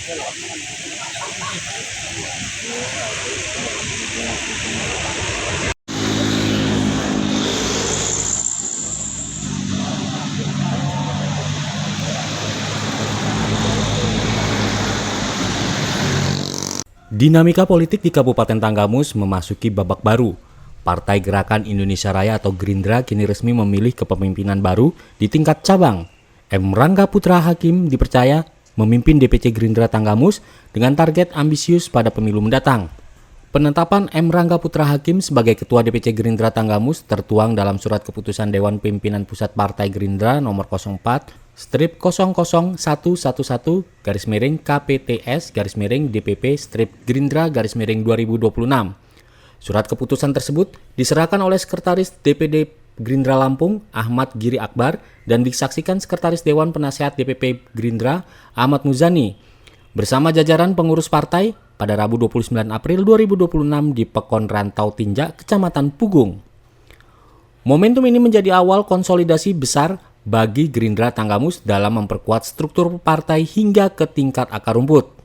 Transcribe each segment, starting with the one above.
Dinamika politik di Kabupaten Tanggamus memasuki babak baru. Partai Gerakan Indonesia Raya atau Gerindra kini resmi memilih kepemimpinan baru di tingkat cabang. M. Rangga Putra Hakim dipercaya memimpin DPC Gerindra Tanggamus dengan target ambisius pada pemilu mendatang. Penetapan M. Rangga Putra Hakim sebagai Ketua DPC Gerindra Tanggamus tertuang dalam Surat Keputusan Dewan Pimpinan Pusat Partai Gerindra nomor 04/0111-KPTS-DPP-Gerindra-2026. Surat keputusan tersebut diserahkan oleh Sekretaris DPD Gerindra Lampung Ahmad Giri Akbar dan disaksikan Sekretaris Dewan Penasehat DPP Gerindra Ahmad Muzani bersama jajaran pengurus partai pada Rabu 29 April 2026 di Pekon Rantau Tinjak, Kecamatan Pugung. Momentum ini menjadi awal konsolidasi besar bagi Gerindra Tanggamus dalam memperkuat struktur partai hingga ke tingkat akar rumput.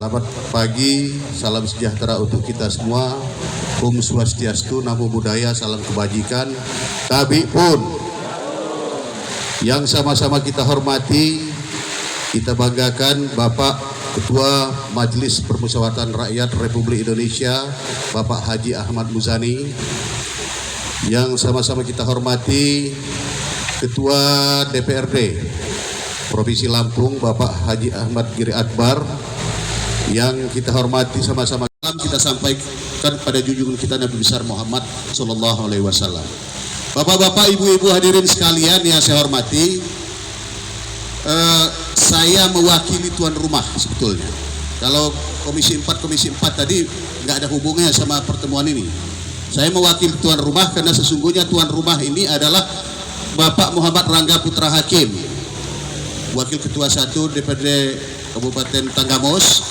Selamat pagi, salam sejahtera untuk kita semua. Om Swastiastu, Namo Buddhaya, salam kebajikan. Tabi pun yang sama-sama kita hormati, kita banggakan Bapak Ketua Majelis Permusyawaratan Rakyat Republik Indonesia, Bapak Haji Ahmad Muzani. Yang sama-sama kita hormati Ketua DPRD Provinsi Lampung, Bapak Haji Ahmad Giri Akbar. Yang kita hormati sama-sama, kita sampaikan pada junjungan kita Nabi besar Muhammad Sallallahu Alaihi Wasallam. Bapak-bapak, ibu-ibu hadirin sekalian yang saya hormati, saya mewakili tuan rumah sebetulnya. Kalau Komisi 4 tadi nggak ada hubungannya sama pertemuan ini. Saya mewakili tuan rumah karena sesungguhnya tuan rumah ini adalah Bapak Muhammad Rangga Putra Hakim, Wakil Ketua 1 DPD Kabupaten Tanggamus,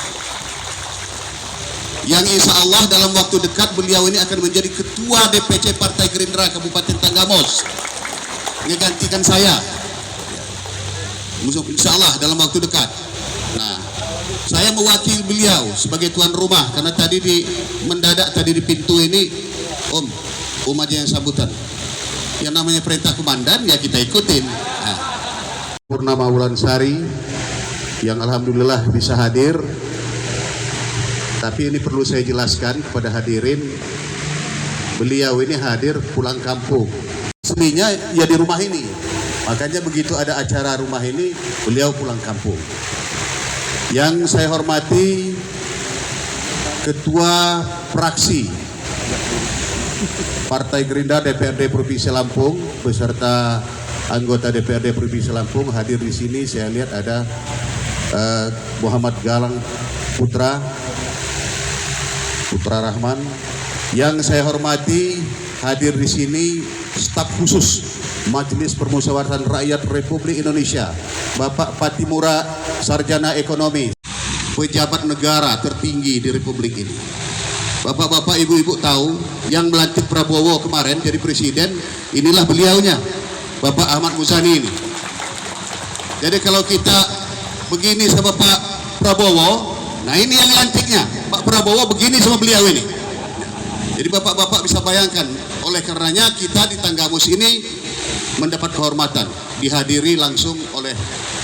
yang insya Allah dalam waktu dekat beliau ini akan menjadi Ketua DPC Partai Gerindra Kabupaten Tanggamus, menggantikan saya, insya Allah dalam waktu dekat. Nah, saya mewakili beliau sebagai tuan rumah karena tadi mendadak di pintu ini, Om aja yang sambutan. Yang namanya perintah komandan ya kita ikutin. Nah. Purnama Wulansari yang alhamdulillah bisa hadir. Tapi ini perlu saya jelaskan kepada hadirin, beliau ini hadir pulang kampung. Aslinya ya di rumah ini, makanya begitu ada acara rumah ini, beliau pulang kampung. Yang saya hormati Ketua Fraksi Partai Gerindra DPRD Provinsi Lampung beserta anggota DPRD Provinsi Lampung hadir di sini. Saya lihat ada Muhammad Galang Putra Rahman, Yang saya hormati, hadir di sini staf khusus Majelis Permusyawaratan Rakyat Republik Indonesia, Bapak Patimura, Sarjana Ekonomi, pejabat negara tertinggi di Republik ini. Bapak-bapak, ibu-ibu tahu yang melantik Prabowo kemarin jadi presiden, inilah beliaunya, Bapak Ahmad Muzani ini. Jadi kalau kita begini sama Pak Prabowo, nah ini yang lantiknya, Pak Prabowo begini sama beliau ini. Jadi bapak-bapak bisa bayangkan, oleh karenanya kita di Tanggamus ini mendapat kehormatan, dihadiri langsung oleh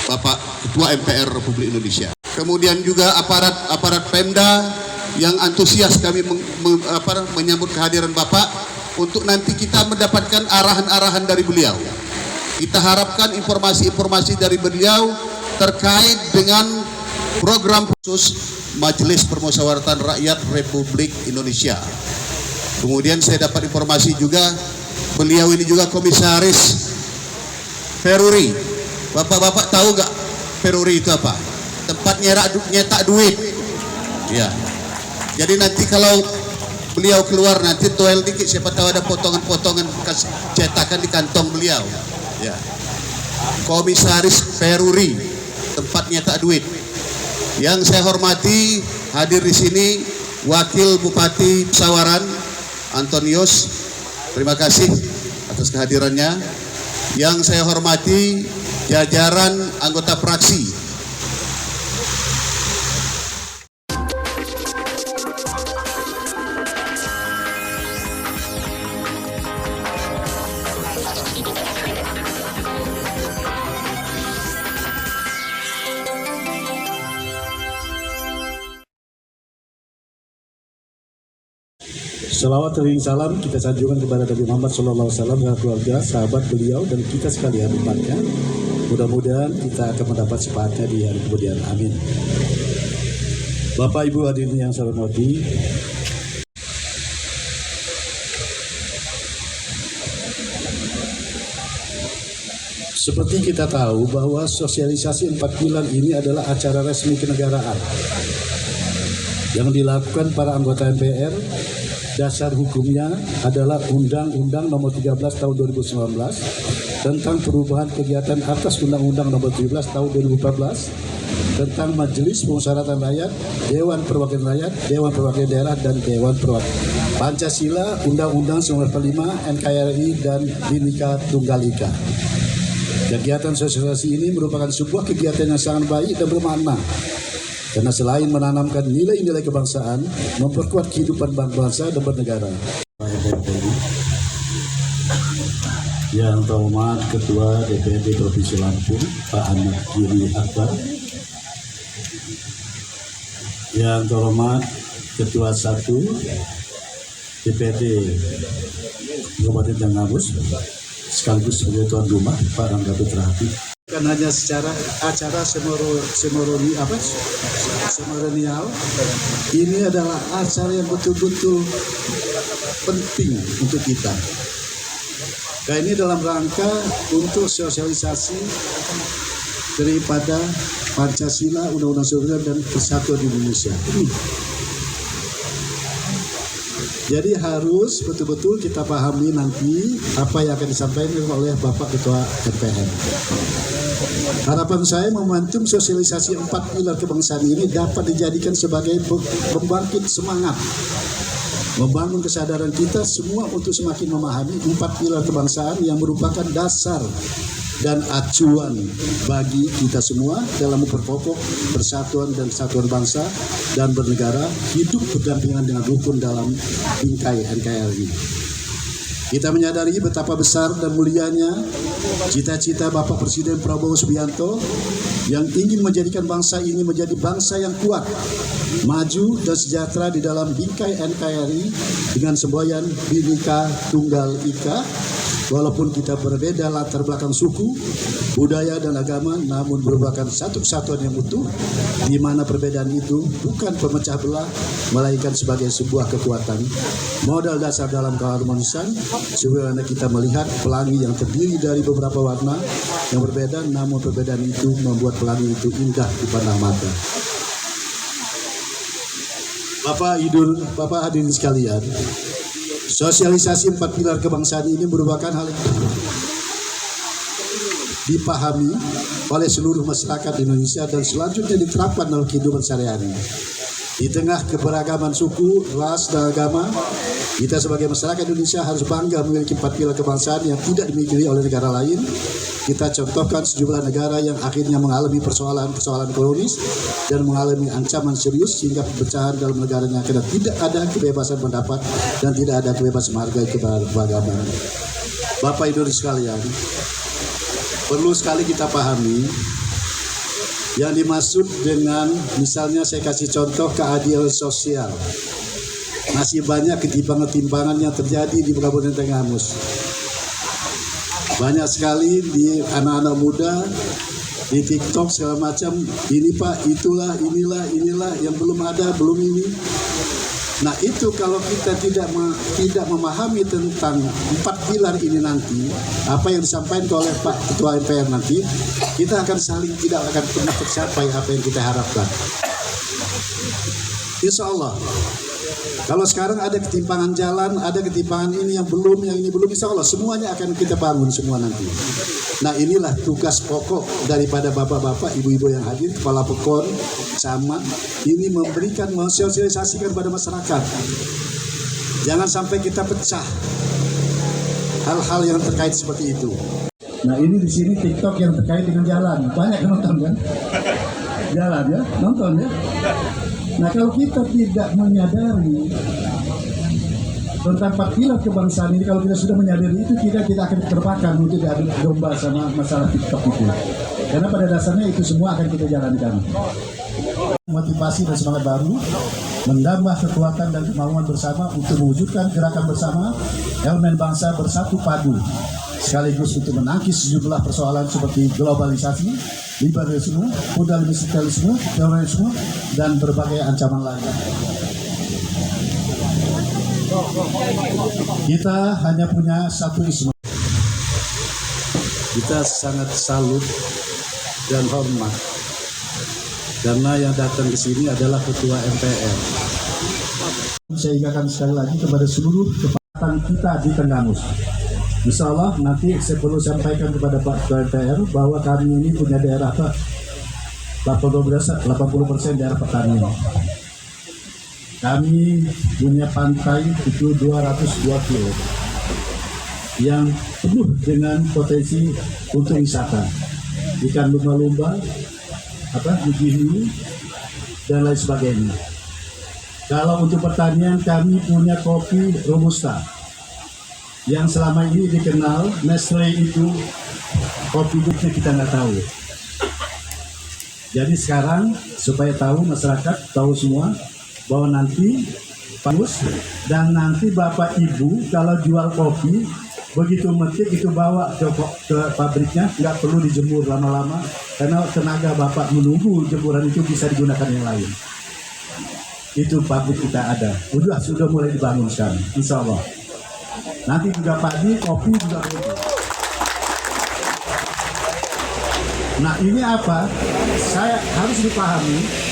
Bapak Ketua MPR Republik Indonesia. Kemudian juga aparat Pemda yang antusias kami menyambut kehadiran Bapak untuk nanti kita mendapatkan arahan-arahan dari beliau. Kita harapkan informasi-informasi dari beliau terkait dengan program khusus Majelis Permusyawaratan Rakyat Republik Indonesia. Kemudian saya dapat informasi juga, beliau ini juga komisaris Peruri. Bapak-bapak tahu nggak Peruri itu apa? Tempat nyetak duit. Ya. Jadi nanti kalau beliau keluar nanti toel dikit, siapa tahu ada potongan-potongan bekas cetakan di kantong beliau. Ya. Komisaris Peruri, tempat nyetak duit. Yang saya hormati, hadir di sini Wakil Bupati Pesawaran Antonius, terima kasih atas kehadirannya. Yang saya hormati jajaran anggota fraksi. Salawat dan salam kita sanjungkan kepada Nabi Muhammad SAW dan keluarga, sahabat beliau dan kita sekalian umatnya. Mudah-mudahan kita akan mendapat syafaatnya di hari kemudian. Amin. Bapak Ibu hadirin yang saya hormati, seperti kita tahu bahwa sosialisasi 4 pilar ini adalah acara resmi kenegaraan yang dilakukan para anggota MPR. Dasar hukumnya adalah Undang-Undang Nomor 13 Tahun 2019 tentang perubahan kegiatan atas Undang-Undang Nomor 17 Tahun 2014 tentang Majelis Permusyawaratan Rakyat, Dewan Perwakilan Rakyat, Dewan Perwakilan Daerah, dan Dewan Perwakilan Pancasila, Undang-Undang 1945, NKRI, dan Bhinneka Tunggal Ika. Kegiatan sosialisasi ini merupakan sebuah kegiatan yang sangat baik dan bermakna. Karena selain menanamkan nilai-nilai kebangsaan, memperkuat kehidupan bangsa dan bernegara. Yang terhormat Ketua DPRD Provinsi Lampung, Pak Ahmad Giri Akbar. Yang terhormat Ketua 1 DPRD Kabupaten Tanggamus, sekaligus sebagai tuan rumah, Pak Rangga Putra Hati. Bukan hanya secara acara seremonial, ini adalah acara yang betul-betul penting untuk kita. Nah, ini dalam rangka untuk sosialisasi daripada Pancasila, Undang-Undang Sosial dan Persatuan Indonesia. Jadi harus betul-betul kita pahami nanti apa yang akan disampaikan oleh Bapak Ketua MPR. Harapan saya momentum sosialisasi 4 pilar kebangsaan ini dapat dijadikan sebagai pembangkit semangat, membangun kesadaran kita semua untuk semakin memahami 4 pilar kebangsaan yang merupakan dasar dan acuan bagi kita semua dalam memperkokoh persatuan dan kesatuan bangsa dan bernegara, hidup berdampingan dengan rukun dalam bingkai NKRI. Kita menyadari betapa besar dan mulianya cita-cita Bapak Presiden Prabowo Subianto yang ingin menjadikan bangsa ini menjadi bangsa yang kuat, maju dan sejahtera di dalam bingkai NKRI dengan semboyan Bhinneka Tunggal Ika. Walaupun kita berbeda latar belakang suku, budaya dan agama, namun merupakan satu kesatuan yang utuh, di mana perbedaan itu bukan pemecah belah, melainkan sebagai sebuah kekuatan. Modal dasar dalam keharmonisan, sebagaimana kita melihat pelangi yang terdiri dari beberapa warna yang berbeda, namun perbedaan itu membuat pelangi itu indah dipandang mata. Bapak hadirin sekalian, Sosialisasi 4 pilar kebangsaan ini merupakan hal yang dipahami oleh seluruh masyarakat Indonesia dan selanjutnya diterapkan dalam kehidupan sehari-hari. Di tengah keberagaman suku, ras, dan agama, kita sebagai masyarakat Indonesia harus bangga memiliki 4 pilar kebangsaan yang tidak dimiliki oleh negara lain. Kita contohkan sejumlah negara yang akhirnya mengalami persoalan-persoalan kronis dan mengalami ancaman serius sehingga perpecahan dalam negaranya karena tidak ada kebebasan pendapat dan tidak ada kebebasan menghargai keberagaman. Bapak Ibu sekalian, perlu sekali kita pahami yang dimaksud dengan, misalnya saya kasih contoh keadilan sosial. Masih banyak ketimpangan-ketimpangan yang terjadi di Kabupaten Tenggamus. Banyak sekali di anak-anak muda di TikTok segala macam, ini Pak, itulah, inilah yang belum ada, belum ini. Nah itu kalau kita tidak memahami tentang 4 pilar ini nanti, apa yang disampaikan oleh Pak Ketua MPR nanti, kita akan tidak akan pernah tercapai apa yang kita harapkan. Insya Allah. Kalau sekarang ada ketimpangan jalan, ada ketimpangan ini yang ini belum, insya Allah semuanya akan kita bangun semua nanti. Nah inilah tugas pokok daripada bapak-bapak, ibu-ibu yang hadir, kepala pekon, camat, ini memberikan, mensosialisasikan pada masyarakat. Jangan sampai kita pecah hal-hal yang terkait seperti itu. Nah ini di sini TikTok yang terkait dengan jalan, banyak yang nonton kan? Jalan ya, nonton ya. Nah kalau kita tidak menyadari tentang 4 pilar kebangsaan ini, kalau kita sudah menyadari itu, kita tidak akan terbakar untuk diadu domba sama masalah TikTok itu. Karena pada dasarnya itu semua akan kita jalankan. Motivasi dan semangat baru, menambah kekuatan dan kemauan bersama untuk mewujudkan gerakan bersama, elemen bangsa bersatu padu, sekaligus untuk menangkis sejumlah persoalan seperti globalisasi, liberalisme, fundamentalisme, terorisme, dan berbagai ancaman lain. Kita hanya punya satu isme. Kita sangat salut dan hormat karena yang datang ke sini adalah Ketua MPR. Saya ingatkan sekali lagi kepada seluruh kepala kita di Tenggamus. Insya Allah nanti saya perlu sampaikan kepada Pak Ketua MPR bahwa kami ini punya daerah 80% daerah pertanian. Kami punya pantai itu 202 kilo yang penuh dengan potensi untuk wisata, ikan lumba-lumba, hiu, dan lain sebagainya. Kalau untuk pertanian kami punya kopi Robusta yang selama ini dikenal Nestle itu kopi buknya kita nggak tahu. Jadi sekarang supaya tahu, masyarakat tahu semua bahwa nanti bagus, dan nanti Bapak Ibu kalau jual kopi begitu metik itu bawa ke pabriknya, nggak perlu dijemur lama-lama karena tenaga Bapak menunggu jemuran itu bisa digunakan yang lain. Itu pabrik kita ada, sudah mulai dibangun sekarang, insya Allah. Nanti juga padi, kopi juga begitu. Nah ini apa? Saya harus dipahami.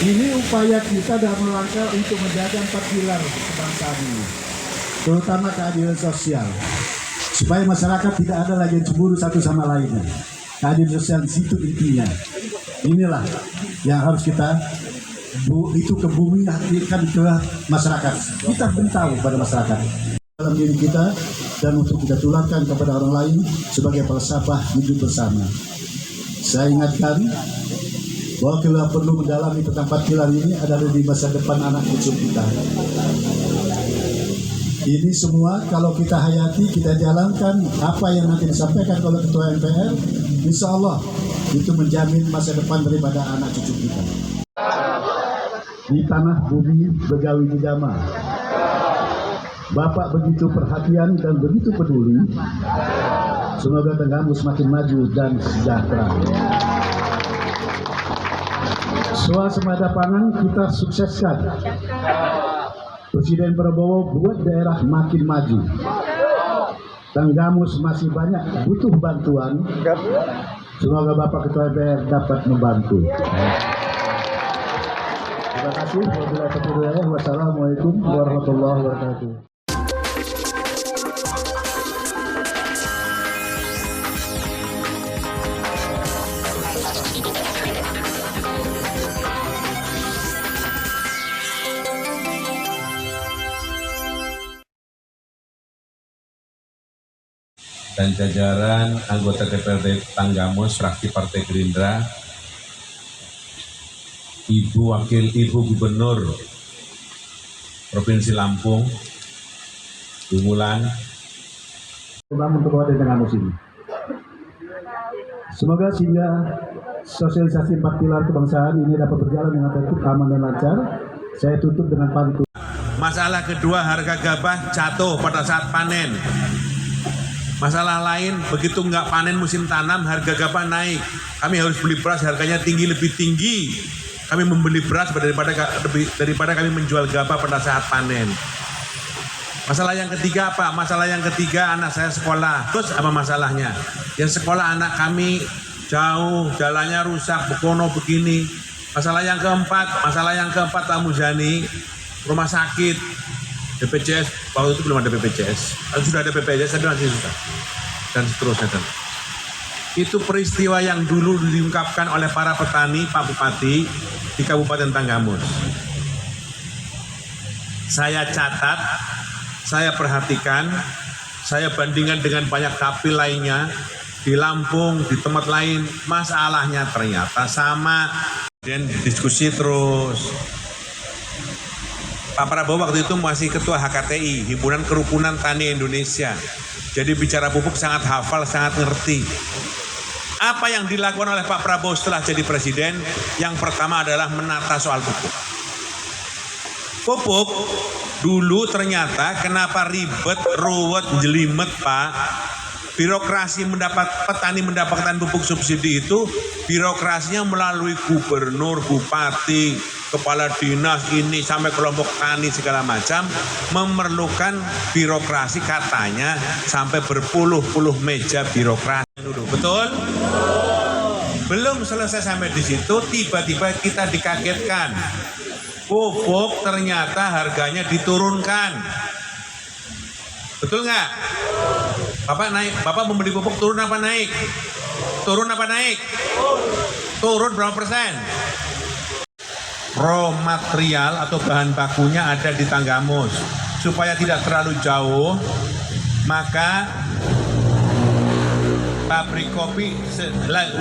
Ini upaya kita dalam langkah untuk menjaga 4 pilar kebangsaan ini, terutama keadilan sosial, supaya masyarakat tidak ada lagi yang cemburu satu sama lainnya. Keadilan sosial di situ intinya. Inilah yang harus kita itu ke bumi, kan ke masyarakat. Kita beritahu pada masyarakat dalam diri kita dan untuk kita tularkan kepada orang lain sebagai falsafah hidup bersama. Saya ingatkan bahwa kita perlu mendalami tentang 4 pilar ini adalah di masa depan anak cucu kita. Ini semua kalau kita hayati, kita jalankan apa yang nanti disampaikan oleh Ketua MPR, insya Allah itu menjamin masa depan daripada anak cucu kita. Di tanah bumi Begawi Jama, Bapak begitu perhatian dan begitu peduli. Semoga Tenggamus makin maju dan sejahtera. Swasembada pangan kita sukseskan. Presiden Prabowo buat daerah makin maju. Tenggamus masih banyak butuh bantuan. Semoga Bapak Ketua MPR dapat membantu. Terima kasih. Wassalamualaikum warahmatullahi wabarakatuh. dan jajaran anggota DPRD Tanggamus fraksi Partai Gerindra, Ibu Gubernur Provinsi Lampung, Bu Mulan, untuk Kabupaten Tanggamus ini. Semoga sehingga sosialisasi 4 pilar kebangsaan ini dapat berjalan dengan tertib, aman dan lancar. Saya tutup dengan pantun. Masalah kedua, harga gabah jatuh pada saat panen. Masalah lain, begitu nggak panen musim tanam, harga gabah naik. Kami harus beli beras, harganya lebih tinggi. Kami membeli beras daripada kami menjual gabah pada saat panen. Masalah yang ketiga apa? Masalah yang ketiga, anak saya sekolah. Terus apa masalahnya? Yang sekolah anak kami jauh, jalannya rusak, bekono begini. Masalah yang keempat Pak Muzani, rumah sakit, BPJS, waktu itu belum ada BPJS. Kalau sudah ada BPJS, tapi masih susah. Dan seterusnya. Itu peristiwa yang dulu diungkapkan oleh para petani, Pak Bupati, di Kabupaten Tanggamus. Saya catat, saya perhatikan, saya bandingkan dengan banyak dapil lainnya, di Lampung, di tempat lain, masalahnya ternyata sama. Dan diskusi terus. Pak Prabowo waktu itu masih ketua HKTI, Himpunan Kerukunan Tani Indonesia. Jadi bicara pupuk sangat hafal, sangat ngerti. Apa yang dilakukan oleh Pak Prabowo setelah jadi presiden? Yang pertama adalah menata soal pupuk. Pupuk dulu ternyata kenapa ribet, ruwet, jelimet Pak? Birokrasi petani mendapatkan pupuk subsidi itu birokrasinya melalui gubernur, bupati, kepala dinas ini sampai kelompok tani segala macam, memerlukan birokrasi katanya sampai berpuluh-puluh meja birokrasi. Betul? Belum selesai sampai di situ, tiba-tiba kita dikagetkan. Pupuk ternyata harganya diturunkan. Betul nggak? Bapak membeli pupuk turun apa naik? Turun apa naik? Turun berapa persen? Raw material atau bahan bakunya ada di Tanggamus. Supaya tidak terlalu jauh, maka pabrik kopi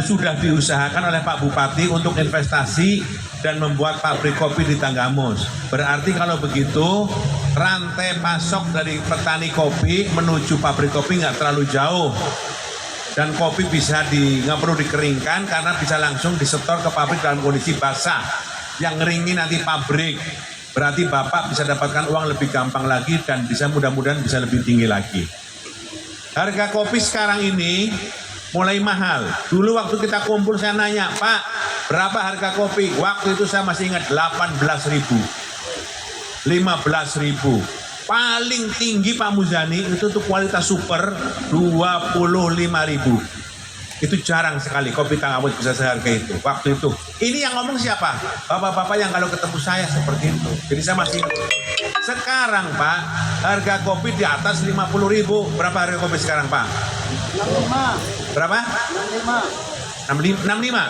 sudah diusahakan oleh Pak Bupati untuk investasi dan membuat pabrik kopi di Tanggamus. Berarti kalau begitu, rantai pasok dari petani kopi menuju pabrik kopi nggak terlalu jauh. Dan kopi bisa nggak perlu dikeringkan karena bisa langsung disetor ke pabrik dalam kondisi basah. Yang ngeringin nanti pabrik. Berarti Bapak bisa dapatkan uang lebih gampang lagi dan bisa mudah-mudahan bisa lebih tinggi lagi. Harga kopi sekarang ini mulai mahal. Dulu waktu kita kumpul saya nanya, Pak, berapa harga kopi? Waktu itu saya masih ingat 18.000. 15.000. Paling tinggi Pak Muzani itu tuh kualitas super 25.000. Itu jarang sekali kopi Tanggamus bisa seharga itu. Waktu itu. Ini yang ngomong siapa? Bapak-bapak yang kalau ketemu saya seperti itu. Jadi saya masih ingat. Sekarang Pak, harga kopi di atas 50.000. Berapa harga kopi sekarang Pak? 65. Berapa? 65.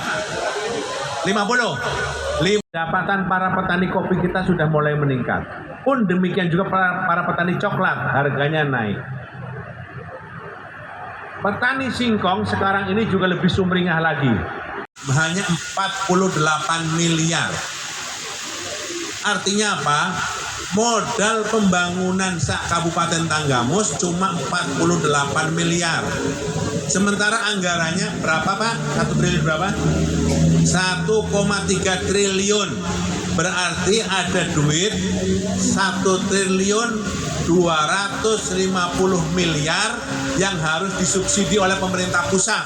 50. Pendapatan para petani kopi kita sudah mulai meningkat. Pun demikian juga para petani coklat, harganya naik. Petani singkong sekarang ini juga lebih sumringah lagi. Hanya 48 miliar. Artinya apa? Modal pembangunan Kabupaten Tanggamus cuma 48 miliar. Sementara anggarannya berapa Pak? 1 triliun berapa? 1,3 triliun. Berarti ada duit 1 triliun 250 miliar yang harus disubsidi oleh pemerintah pusat.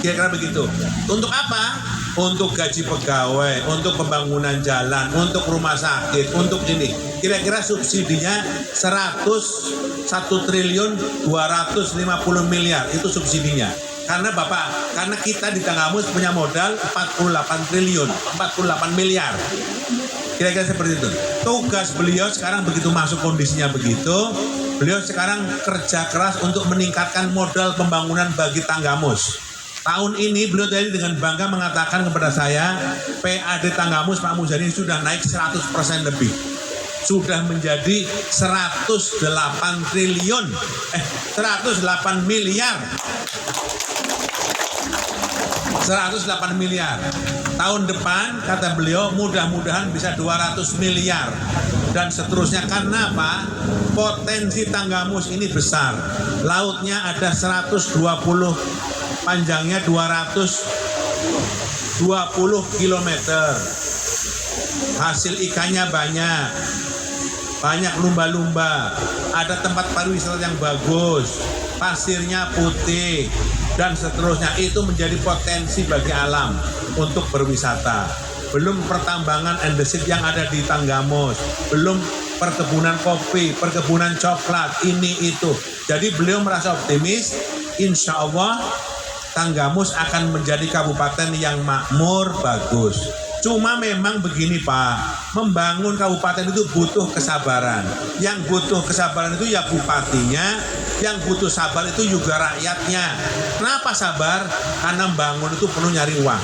Kira-kira begitu. Untuk apa? Untuk gaji pegawai, untuk pembangunan jalan, untuk rumah sakit, untuk ini. Kira-kira subsidinya 1 triliun 250 miliar itu subsidinya. Karena karena kita di Tanggamus punya modal 48 triliun, 48 miliar. Kira-kira seperti itu. Tugas beliau sekarang begitu masuk kondisinya begitu, beliau sekarang kerja keras untuk meningkatkan modal pembangunan bagi Tanggamus. Tahun ini beliau tadi dengan bangga mengatakan kepada saya, PAD Tanggamus Pak Muzani sudah naik 100% lebih. sudah menjadi 108 triliun, 108 miliar. 108 miliar. Tahun depan kata beliau mudah-mudahan bisa 200 miliar dan seterusnya. Karena apa? Potensi Tanggamus ini besar. Lautnya ada 120, panjangnya 220 km. Hasil ikannya banyak. Banyak lumba-lumba. Ada tempat pariwisata yang bagus. Pasirnya putih dan seterusnya. Itu menjadi potensi bagi alam untuk berwisata. Belum pertambangan andesit yang ada di Tanggamus, belum perkebunan kopi, perkebunan coklat, ini itu. Jadi beliau merasa optimis, insya Allah Tanggamus akan menjadi kabupaten yang makmur, bagus. Cuma memang begini Pak, membangun kabupaten itu butuh kesabaran. Yang butuh kesabaran itu ya bupatinya, yang butuh sabar itu juga rakyatnya. Kenapa sabar? Karena membangun itu perlu nyari uang.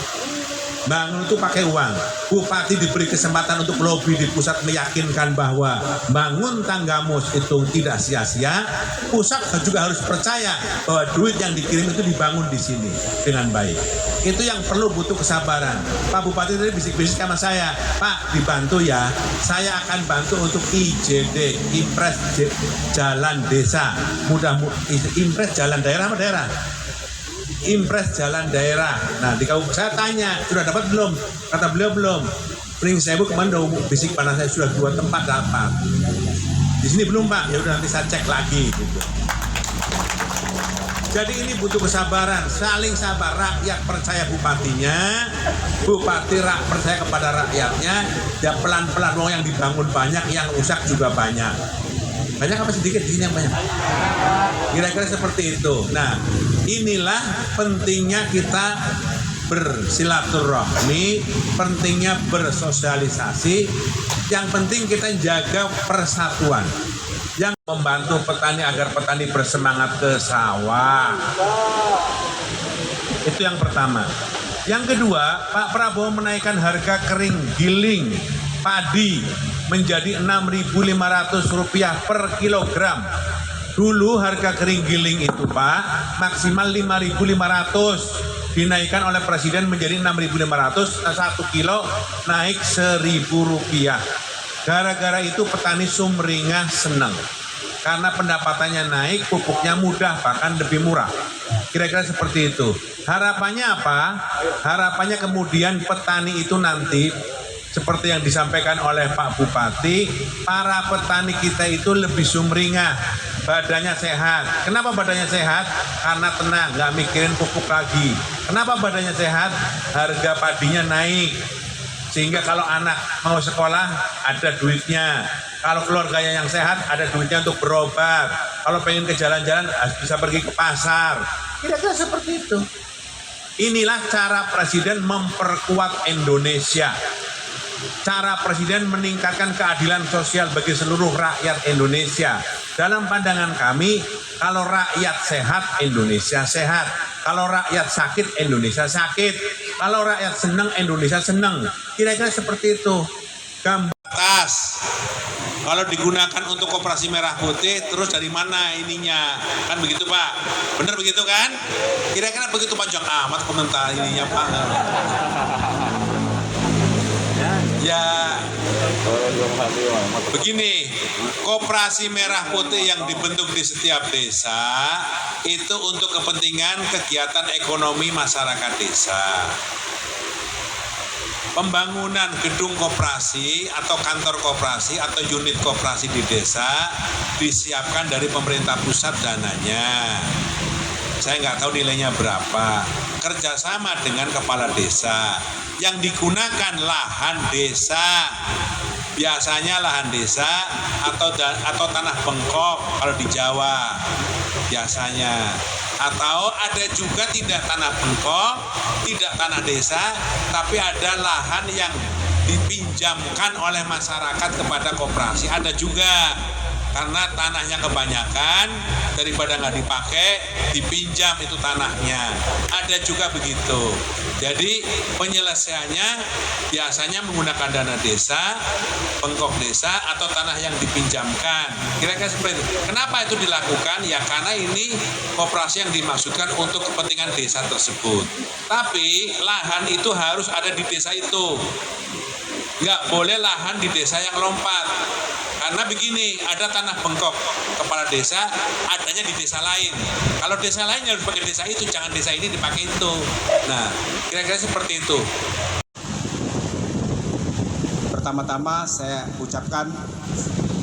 Bangun itu pakai uang. Bupati diberi kesempatan untuk lobby di pusat meyakinkan bahwa bangun Tanggamus itu tidak sia-sia. Pusat juga harus percaya bahwa duit yang dikirim itu dibangun di sini dengan baik. Itu yang perlu butuh kesabaran. Pak Bupati tadi bisik-bisik sama saya, Pak dibantu ya. Saya akan bantu untuk IJD, Impres Jalan Desa. Impres Jalan Daerah apa daerah? Impres jalan daerah. Nah, di kabupaten saya tanya, sudah dapat belum? Kata beliau belum. Pring Sewu kemarin udah bisik panas saya sudah 2 tempat dapat. Di sini belum Pak. Ya udah nanti saya cek lagi gitu. Jadi ini butuh kesabaran, saling sabar. Rakyat percaya bupatinya, bupati percaya kepada rakyatnya. Ya pelan-pelan, yang dibangun banyak, yang rusak juga banyak. Banyak apa sedikit? Di sini yang banyak. Kira-kira seperti itu. Nah, inilah pentingnya kita bersilaturahmi, pentingnya bersosialisasi. Yang penting kita jaga persatuan. Yang membantu petani agar petani bersemangat ke sawah. Itu yang pertama. Yang kedua, Pak Prabowo menaikkan harga kering giling padi menjadi Rp6.500 per kilogram. Dulu harga kering giling itu Pak maksimal 5.500, dinaikkan oleh Presiden menjadi 6.500, 1 kilo naik Rp1.000. Gara-gara itu petani Sumringah senang karena pendapatannya naik, pupuknya mudah bahkan lebih murah. Kira-kira seperti itu. Harapannya apa? Harapannya kemudian petani itu nanti seperti yang disampaikan oleh Pak Bupati, para petani kita itu lebih sumringah, badannya sehat. Kenapa badannya sehat? Karena tenang, nggak mikirin pupuk lagi. Kenapa badannya sehat? Harga padinya naik. Sehingga kalau anak mau sekolah, ada duitnya. Kalau keluarganya yang sehat, ada duitnya untuk berobat. Kalau pengen ke jalan-jalan, bisa pergi ke pasar. Kira-kira seperti itu. Inilah cara Presiden memperkuat Indonesia. Cara Presiden meningkatkan keadilan sosial bagi seluruh rakyat Indonesia. Dalam pandangan kami, kalau rakyat sehat, Indonesia sehat. Kalau rakyat sakit, Indonesia sakit. Kalau rakyat senang, Indonesia senang. Kira-kira seperti itu. Gambatas. Kalau digunakan untuk Koperasi Merah Putih, terus dari mana ininya? Kan begitu Pak? Benar begitu kan? Kira-kira begitu panjang amat komentar ininya Pak. Ya, begini, Koperasi Merah Putih yang dibentuk di setiap desa itu untuk kepentingan kegiatan ekonomi masyarakat desa. Pembangunan gedung koperasi atau kantor koperasi atau unit koperasi di desa disiapkan dari pemerintah pusat dananya. Saya nggak tahu nilainya berapa. Kerjasama dengan kepala desa. Yang digunakan lahan desa, biasanya lahan desa atau tanah bengkok kalau di Jawa biasanya, atau ada juga tidak tanah bengkok, tidak tanah desa, tapi ada lahan yang dipinjamkan oleh masyarakat kepada koperasi, ada juga. karena tanahnya kebanyakan, daripada nggak dipakai dipinjam itu tanahnya. Ada juga begitu. Jadi penyelesaiannya biasanya menggunakan dana desa, pengkop desa, atau tanah yang dipinjamkan. Kira-kira seperti itu. Kenapa itu dilakukan? Ya karena ini koperasi yang dimaksudkan untuk kepentingan desa tersebut. Tapi lahan itu harus ada di desa itu. Nggak boleh lahan di desa yang lompat. Karena begini, ada tanah bengkok kepala desa, adanya di desa lain. Kalau desa lain harus pakai desa itu, jangan desa ini dipakai itu. Nah, kira-kira seperti itu. Pertama-tama saya ucapkan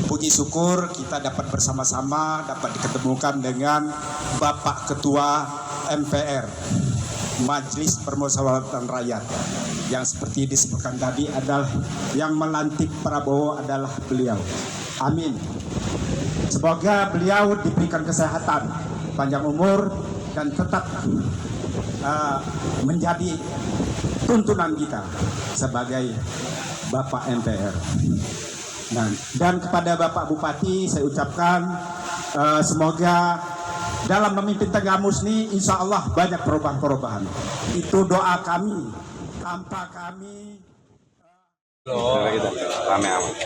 puji syukur kita dapat bersama-sama dapat diketemukan dengan Bapak Ketua MPR, Majelis Permusyawaratan Rakyat, yang seperti disebutkan tadi adalah yang melantik Prabowo adalah beliau. Amin. Semoga beliau diberikan kesehatan, panjang umur, dan tetap menjadi tuntunan kita sebagai Bapak MPR. Dan kepada Bapak Bupati saya ucapkan semoga dalam memimpin Tenggamus ini insya Allah banyak perubahan-perubahan. Itu doa kami. Tanpa kami rame amat.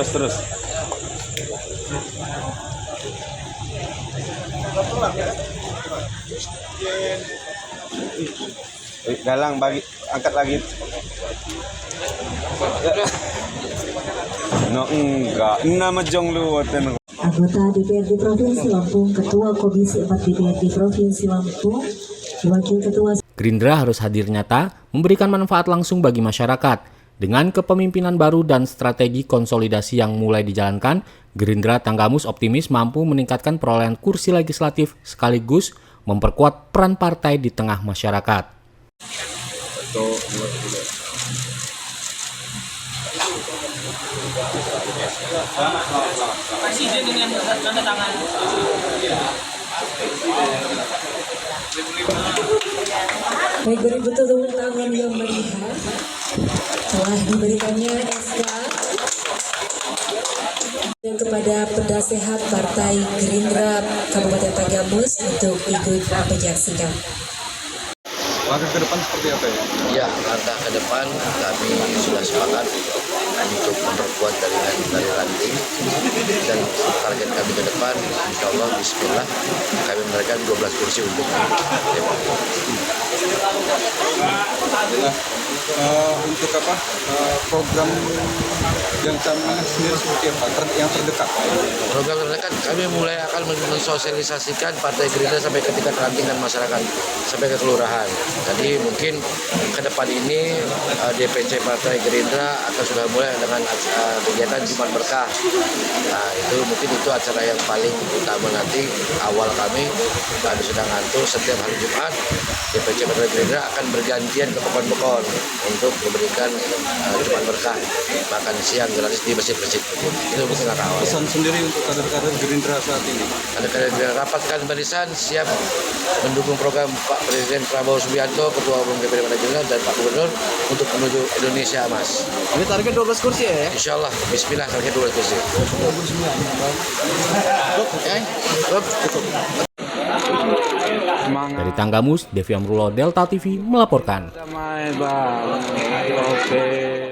Terus. Galang bagi angkat lagi. No enggak, nama jong lu waten. Anggota DPRD Provinsi Lampung, Ketua Komisi 4 DPRD Provinsi Lampung, Wakil Ketua Gerindra harus hadir nyata, memberikan manfaat langsung bagi masyarakat. Dengan kepemimpinan baru dan strategi konsolidasi yang mulai dijalankan, Gerindra Tanggamus optimis mampu meningkatkan perolehan kursi legislatif sekaligus memperkuat peran partai di tengah masyarakat. Presiden dengan tanda tangan. Baik, beri tepuk tangan yang meriah. Telah diberikannya SK dan kepada Penasehat Partai Gerindra Kabupaten Tanggamus untuk ikut menyaksikan. Langkah ke depan seperti apa ya? Ya, langkah ke depan kami sudah sepakat untuk memperkuat jaringan dari ranting, dan target kami ke depan insya Allah bismillah kami memberikan 12 kursi untuk Untuk apa program yang kami sendiri seperti apa yang terdekat? Program terdekat kami mulai akan mensosialisasikan Partai Gerindra sampai ke tingkat ranting dan masyarakat sampai ke kelurahan. Jadi mungkin ke depan ini DPC Partai Gerindra akan sudah mulai dengan kegiatan Jumat Berkah. Nah, itu acara yang paling utama nanti. Awal kami sedang atur setiap hari Jumat DPC Partai Gerindra akan bergantian ke Pekon-Pekon untuk memberikan Jumat Berkah, makan siang gratis di masjid-masjid. Itu mungkin langkah awal. Pesan sendiri untuk kader-kader Gerindra saat ini. Kader-kader Gerindra rapatkan barisan, siap mendukung program Pak Presiden Prabowo Subianto, Ketua Umum DPD Partai Gerindra, dan Pak Gubernur untuk menuju Indonesia Emas. Ini target 12 kursi ya? Insya Allah, bismillah target 12 kursi. Dari Tanggamus, Devi Amrullah, Delta TV melaporkan. Damai bang. Oke.